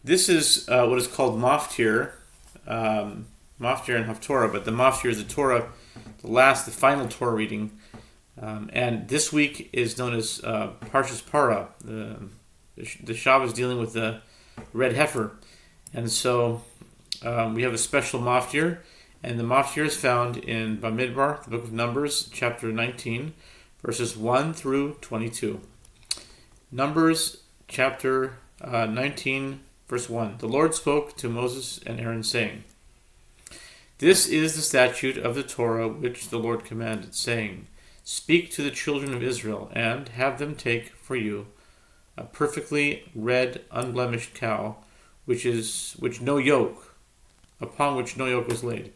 This is what is called Maftir, Maftir and Haftorah, but the Maftir is the Torah, the final Torah reading. And this week is known as Parshas Parah. The Shabbos dealing with the red heifer. And so we have a special Maftir, and the Maftir is found in Bamidbar, the book of Numbers, chapter 19, verses 1 through 22. Numbers chapter 19, verse 1. The Lord spoke to Moses and Aaron, saying, This is the statute of the Torah which the Lord commanded, saying, Speak to the children of Israel, and have them take for you a perfectly red, unblemished cow, upon which no yoke was laid.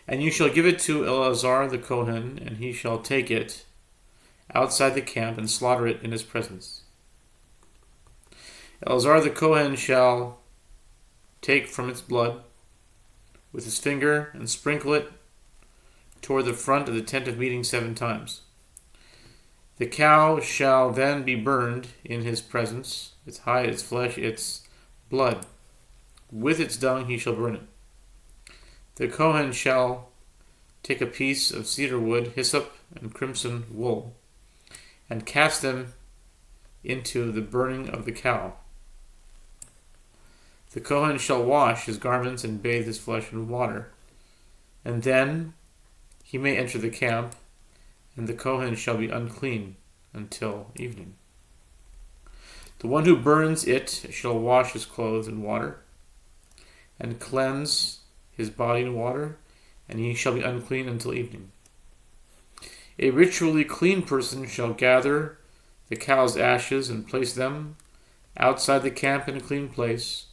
And you shall give it to Eleazar the Kohen, and he shall take it outside the camp and slaughter it in his presence. Eleazar the Kohen shall take from its blood with his finger and sprinkle it toward the front of the tent of meeting 7 times. The cow shall then be burned in his presence, its hide, its flesh, its blood. With its dung he shall burn it. The Kohen shall take a piece of cedar wood, hyssop, and crimson wool, and cast them into the burning of the cow. The Kohen shall wash his garments and bathe his flesh in water, and then he may enter the camp, and the Kohen shall be unclean until evening. The one who burns it shall wash his clothes in water, and cleanse his body in water, and he shall be unclean until evening. A ritually clean person shall gather the cow's ashes and place them outside the camp in a clean place,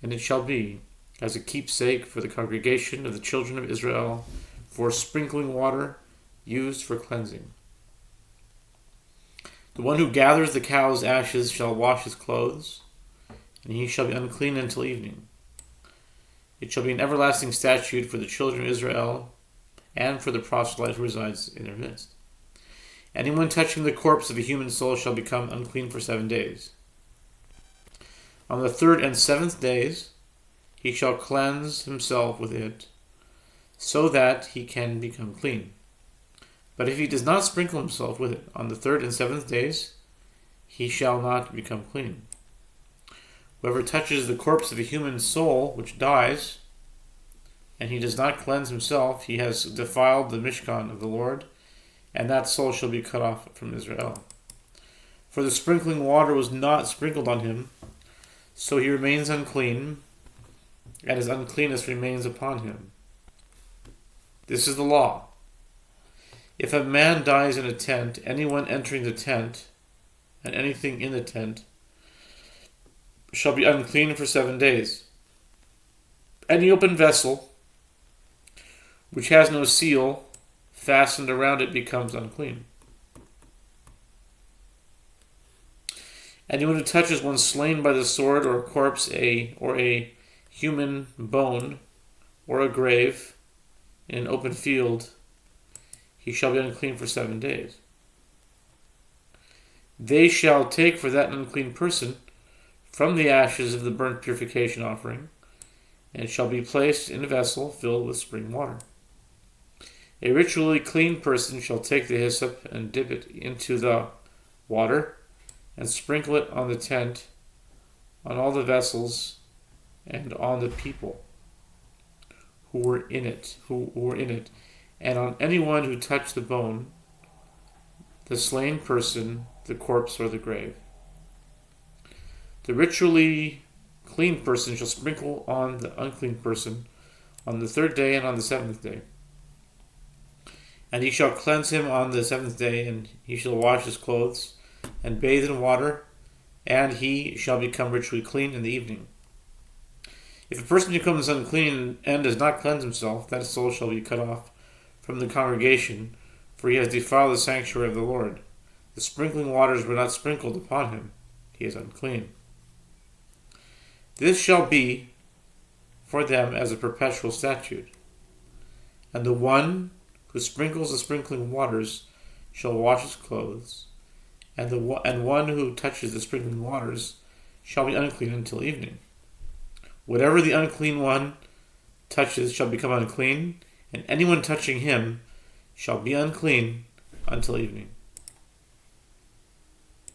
and it shall be as a keepsake for the congregation of the children of Israel, for sprinkling water used for cleansing. The one who gathers the cow's ashes shall wash his clothes, and he shall be unclean until evening. It shall be an everlasting statute for the children of Israel and for the proselyte who resides in their midst. Anyone touching the corpse of a human soul shall become unclean for 7 days. On the 3rd and 7th days he shall cleanse himself with it, so that he can become clean. But if he does not sprinkle himself with it on the 3rd and 7th days, he shall not become clean. Whoever touches the corpse of a human soul which dies, and he does not cleanse himself, he has defiled the Mishkan of the Lord, and that soul shall be cut off from Israel. For the sprinkling water was not sprinkled on him, so he remains unclean, and his uncleanness remains upon him. This is the law. If a man dies in a tent, anyone entering the tent, and anything in the tent, shall be unclean for 7 days. Any open vessel which has no seal fastened around it becomes unclean. Anyone who touches one slain by the sword, or a corpse, or a human bone, or a grave in an open field, he shall be unclean for 7 days. They shall take for that unclean person from the ashes of the burnt purification offering, and it shall be placed in a vessel filled with spring water. A ritually clean person shall take the hyssop and dip it into the water, and sprinkle it on the tent, on all the vessels, and on the people who were in it, and on anyone who touched the bone, the slain person, the corpse, or the grave. The ritually clean person shall sprinkle on the unclean person on the 3rd day and on the 7th day. And he shall cleanse him on the 7th day, and he shall wash his clothes and bathe in water, and he shall become ritually clean in the evening. If a person becomes unclean and does not cleanse himself, that soul shall be cut off from the congregation, for he has defiled the sanctuary of the Lord. The sprinkling waters were not sprinkled upon him. He is unclean. This shall be for them as a perpetual statute. And the one who sprinkles the sprinkling waters shall wash his clothes, and one who touches the sprinkling waters shall be unclean until evening. Whatever the unclean one touches shall become unclean, and anyone touching him shall be unclean until evening.